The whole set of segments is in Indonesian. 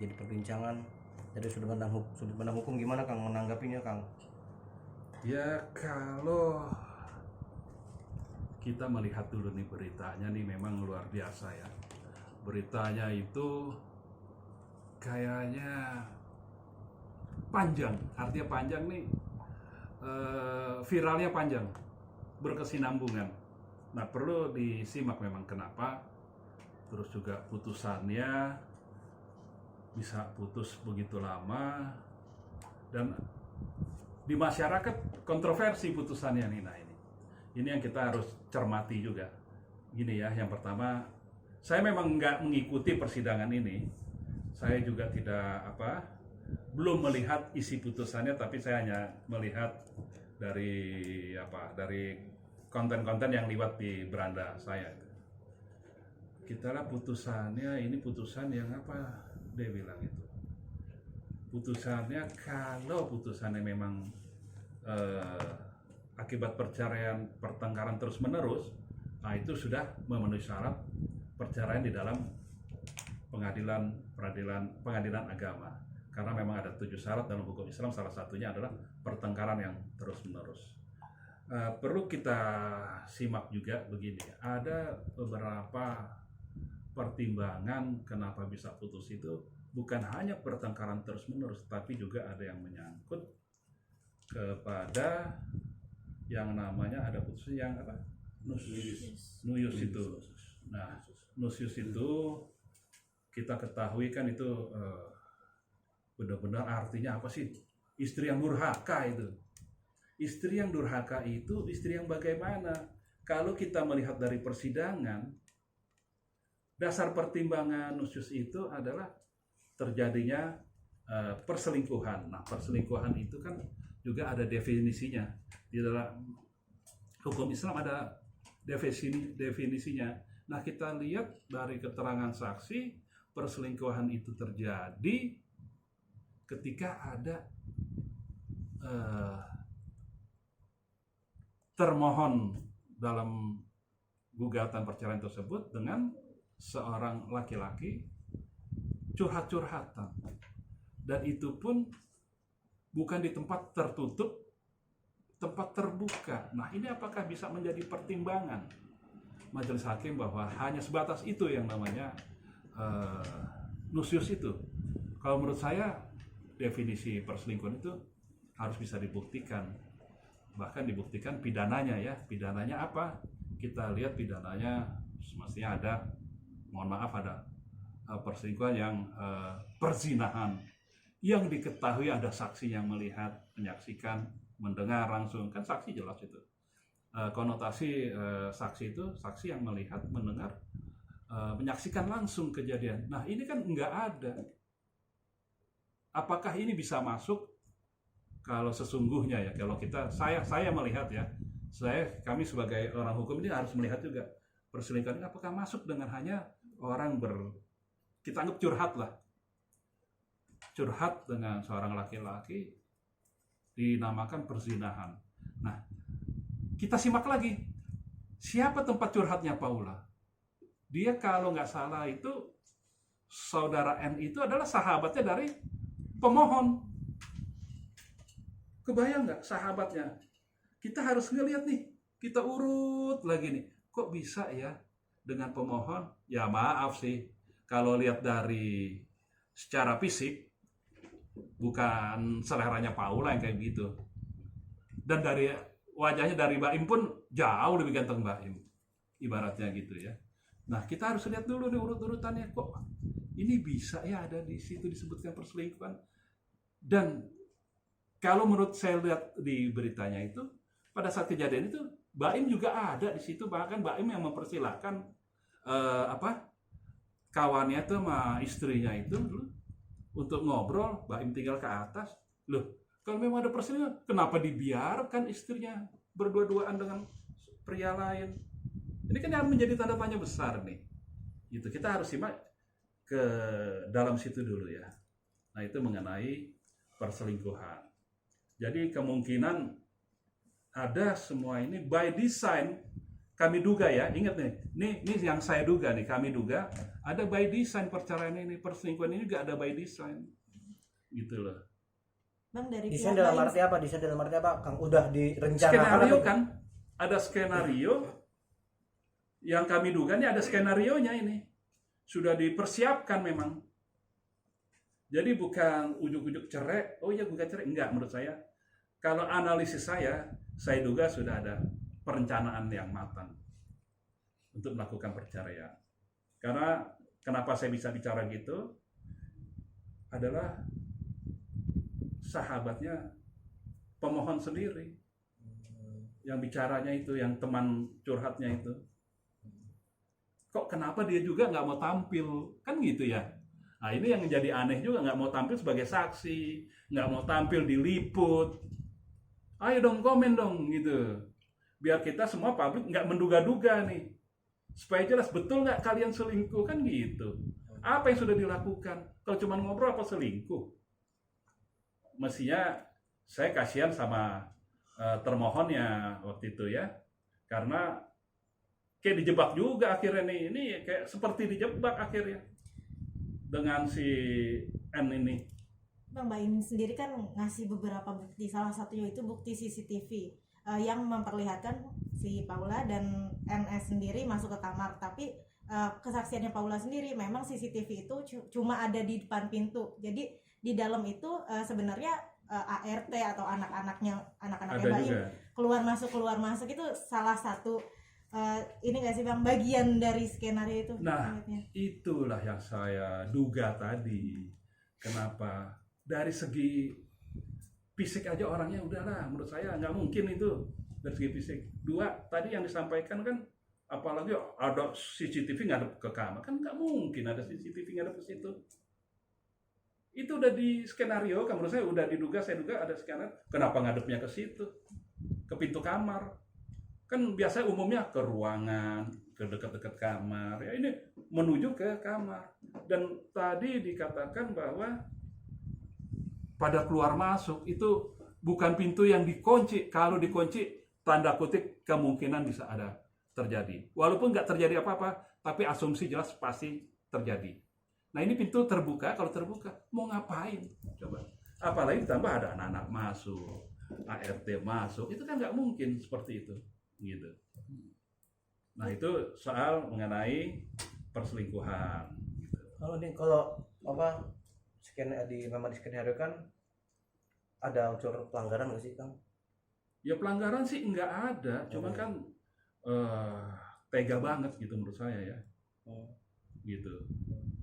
jadi perbincangan dari sudut pandang hukum. Gimana Kang menanggapinya Kang? Ya kalau kita melihat dulu nih beritanya nih memang luar biasa ya. Beritanya itu kayaknya panjang, artinya panjang nih, viralnya panjang, berkesinambungan. Nah perlu disimak memang kenapa. Terus juga putusannya bisa putus begitu lama, dan di masyarakat kontroversi putusannya nih. Nah ini yang kita harus cermati juga. Gini ya, yang pertama, saya memang nggak mengikuti persidangan ini. Saya juga belum melihat isi putusannya, tapi saya hanya melihat dari konten-konten yang lewat di beranda saya. Kita lihat putusannya, ini putusan yang dia bilang itu. Putusannya, kalau putusannya memang akibat pertengkaran terus menerus, nah itu sudah memenuhi syarat perceraian di dalam pengadilan agama. Karena memang ada 7 syarat dalam hukum Islam, salah satunya adalah pertengkaran yang terus menerus. Perlu kita simak juga begini, ada beberapa pertimbangan kenapa bisa putus itu bukan hanya pertengkaran terus menerus, tapi juga ada yang menyangkut kepada yang namanya ada putus yang nuyus itu. Nah, nuyus itu kita ketahui kan itu benar-benar artinya apa sih? Istri yang durhaka itu. Istri yang durhaka itu istri yang bagaimana? Kalau kita melihat dari persidangan, dasar pertimbangan nuyus itu adalah terjadinya perselingkuhan. Nah, perselingkuhan itu kan juga ada definisinya. Di dalam hukum Islam ada definisinya. Nah, kita lihat dari keterangan saksi, perselingkuhan itu terjadi ketika ada termohon dalam gugatan perceraian tersebut dengan seorang laki-laki curhat-curhatan, dan itu pun bukan di tempat tertutup, tempat terbuka. Nah ini apakah bisa menjadi pertimbangan majelis hakim bahwa hanya sebatas itu yang namanya nusyus itu? Kalau menurut saya definisi perselingkuhan itu harus bisa dibuktikan, bahkan dibuktikan pidananya ya. Pidananya apa? Kita lihat pidananya semestinya ada, ada perselingkuhan yang perzinahan yang diketahui ada saksi yang melihat, menyaksikan, mendengar langsung, kan saksi jelas itu. Konotasi saksi itu saksi yang melihat, mendengar, menyaksikan langsung kejadian. Nah ini kan nggak ada. Apakah ini bisa masuk? Kalau sesungguhnya ya, kalau saya melihat ya, kami sebagai orang hukum ini harus melihat juga perselingkuhan ini apakah masuk dengan hanya orang kita anggap curhat dengan seorang laki-laki dinamakan perzinahan. Nah, kita simak lagi, siapa tempat curhatnya Paula? Dia kalau nggak salah itu saudara N itu adalah sahabatnya dari pemohon. Kebayang nggak sahabatnya? Kita harus ngelihat nih, kita urut lagi nih, kok bisa ya dengan pemohon? Ya maaf sih, kalau lihat dari secara fisik bukan seleranya Paula yang kayak gitu, dan dari wajahnya dari Baim pun jauh lebih ganteng Baim, ibaratnya gitu ya. Nah kita harus lihat dulu nih urut-urutannya, kok ini bisa ya ada di situ disebutkan perselingkuhan. Dan kalau menurut saya lihat di beritanya itu, pada saat kejadian itu Baim juga ada di situ, bahkan Baim yang mempersilahkan kawannya itu sama istrinya itu untuk ngobrol. Baim tinggal ke atas. Loh, kalau memang ada perselingkuhan, kenapa dibiarkan istrinya berdua-duaan dengan pria lain? Ini kan yang menjadi tanda tanya besar nih. Gitu. Kita harus simak ke dalam situ dulu ya. Nah itu mengenai perselingkuhan. Jadi kemungkinan ada semua ini by design, kami duga ya, ingat nih, ini yang saya duga nih, kami duga ada by design perceraian ini, perselingkuhan ini juga ada by design, gitu loh. Bang, dari Desain pihak dalam lain, arti apa? Desain dalam arti apa, Kang? Udah direncanakan Skenario atau- kan, ada skenario yang kami duga nih, ada skenario-nya ini, sudah dipersiapkan memang. Jadi bukan ujuk-ujuk cerai, oh iya bukan cerai, enggak menurut saya. Kalau analisis saya duga sudah ada perencanaan yang matang untuk melakukan perceraian. Karena kenapa saya bisa bicara gitu, adalah sahabatnya pemohon sendiri yang bicaranya itu, yang teman curhatnya itu. Kok kenapa dia juga nggak mau tampil, kan gitu ya. Nah ini yang menjadi aneh juga, nggak mau tampil sebagai saksi, nggak mau tampil diliput. Ayo dong komen dong gitu, biar kita semua publik nggak menduga-duga nih, supaya jelas betul nggak kalian selingkuh, kan gitu. Apa yang sudah dilakukan? Kalau cuma ngobrol apa selingkuh? Mestinya saya kasihan sama termohonnya waktu itu ya, karena kayak dijebak juga akhirnya nih, ini kayak seperti dijebak akhirnya dengan si N ini. Bang, Mbak Im sendiri kan ngasih beberapa bukti, salah satunya itu bukti CCTV yang memperlihatkan si Paula dan NS sendiri masuk ke kamar, tapi kesaksiannya Paula sendiri memang CCTV itu cuma ada di depan pintu, jadi di dalam itu sebenarnya ART atau anak-anaknya Mbak Im keluar masuk itu salah satu ini nggak sih Bang, bagian dari skenario itu? Nah, itulah yang saya duga tadi. Kenapa? Dari segi fisik aja orangnya udahlah, menurut saya nggak mungkin itu dari segi fisik. Dua, tadi yang disampaikan kan, apalagi ada CCTV ngadep ke kamar, kan nggak mungkin ada CCTV ngadep ke situ. Itu udah di skenario, kan menurut saya udah diduga, saya duga ada skenario. Kenapa ngadepnya ke situ, ke pintu kamar? Kan biasanya umumnya ke ruangan, ke dekat-dekat kamar. Ya ini menuju ke kamar. Dan tadi dikatakan bahwa pada keluar masuk itu bukan pintu yang dikunci. Kalau dikunci, tanda kutip kemungkinan bisa ada terjadi. Walaupun nggak terjadi apa-apa, tapi asumsi jelas pasti terjadi. Nah ini pintu terbuka, kalau terbuka mau ngapain? Coba. Apalagi ditambah ada anak-anak masuk, ART masuk, itu kan nggak mungkin seperti itu. Gitu. Nah itu soal mengenai perselingkuhan. Gitu. Kalau apa memang di skenario kan ada unsur pelanggaran nggak sih, Kang? Ya pelanggaran sih nggak ada, cuma kan tega banget gitu menurut saya ya. Gitu.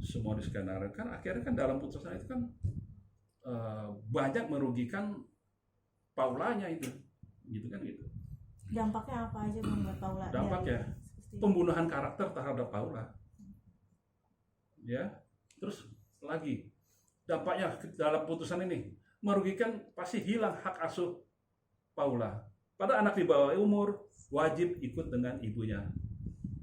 Semua di skenario kan akhirnya kan dalam putusan itu kan banyak merugikan Paulanya itu, gitu kan gitu. Dampaknya apa aja Bang buat Paula? Dampaknya pembunuhan karakter terhadap Paula. Ya, terus lagi dampaknya dalam putusan ini merugikan, pasti hilang hak asuh Paula. Pada anak di bawah umur wajib ikut dengan ibunya.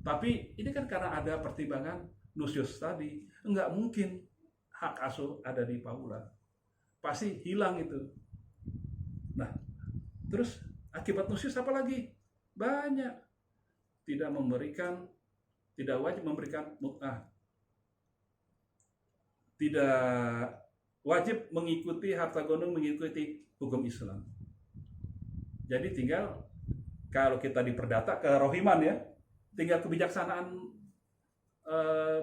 Tapi ini kan karena ada pertimbangan nusius tadi, enggak mungkin hak asuh ada di Paula. Pasti hilang itu. Nah, terus akibat nusius apa lagi? Banyak. Tidak wajib memberikan mut'ah. Tidak wajib mengikuti harta gondong, mengikuti hukum Islam. Jadi tinggal kalau kita diperdata ke rohiman ya, tinggal kebijaksanaan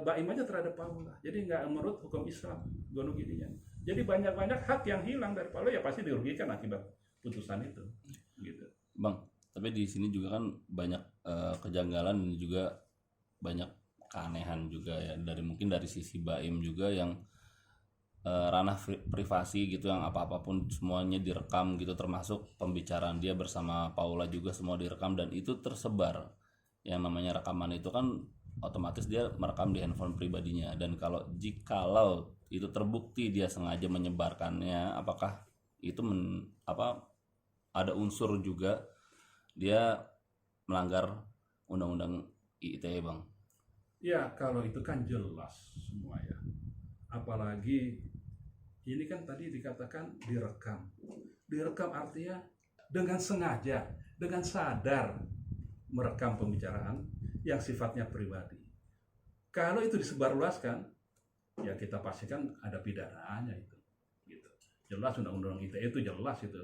Baim aja terhadap Paula. Jadi nggak menurut hukum Islam gondong ininya. Jadi banyak hak yang hilang dari Paula, ya pasti dirugikan akibat putusan itu. Gitu. Bang, tapi di sini juga kan banyak kejanggalan dan juga banyak keanehan juga ya, mungkin dari sisi Baim juga yang ranah privasi gitu, yang apapun semuanya direkam gitu, termasuk pembicaraan dia bersama Paula juga semua direkam dan itu tersebar. Yang namanya rekaman itu kan otomatis dia merekam di handphone pribadinya, dan jikalau itu terbukti dia sengaja menyebarkannya, apakah itu ada unsur juga dia melanggar undang-undang IITE, Bang? Ya, kalau itu kan jelas semua ya. Apalagi ini kan tadi dikatakan direkam. Direkam artinya dengan sengaja, dengan sadar. merekam pembicaraan yang sifatnya pribadi. Kalau itu disebarluaskan, ya kita pastikan ada pidananya itu. Gitu. Jelas undang-undang ITE itu jelas itu.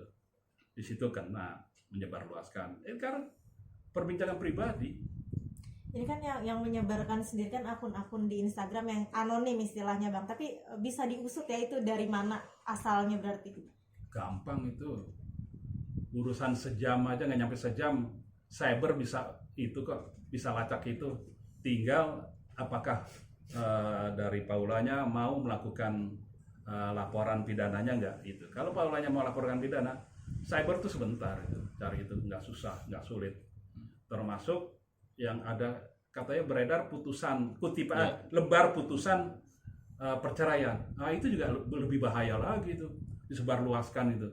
Di situ kena menyebarluaskan. Karena perbincangan pribadi. Ini kan yang menyebarkan sendiri kan akun-akun di Instagram yang anonim istilahnya Bang, tapi bisa diusut ya itu dari mana asalnya berarti? Gampang itu. Urusan sejam aja, nggak nyampe sejam, cyber bisa itu kok, bisa lacak itu. Tinggal apakah dari Paulanya mau melakukan laporan pidananya nggak itu. Kalau Paulanya mau laporkan pidana, cyber itu sebentar itu, cari itu nggak susah, nggak sulit. Termasuk yang ada katanya beredar putusan lembar putusan perceraian. Nah, itu juga lebih bahaya lagi itu, disebarluaskan itu.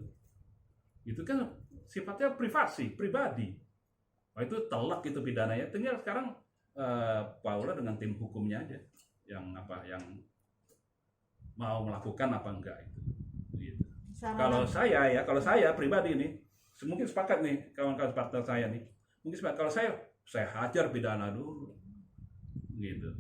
Itu kan sifatnya pribadi. Nah, itu telak itu pidananya. Tinggal sekarang Paula dengan tim hukumnya aja yang mau melakukan apa enggak itu. Gitu. Kalau saya pribadi nih, mungkin sepakat nih kawan-kawan partner saya nih. Mungkin sepakat kalau saya hajar pidana dulu. Gitu.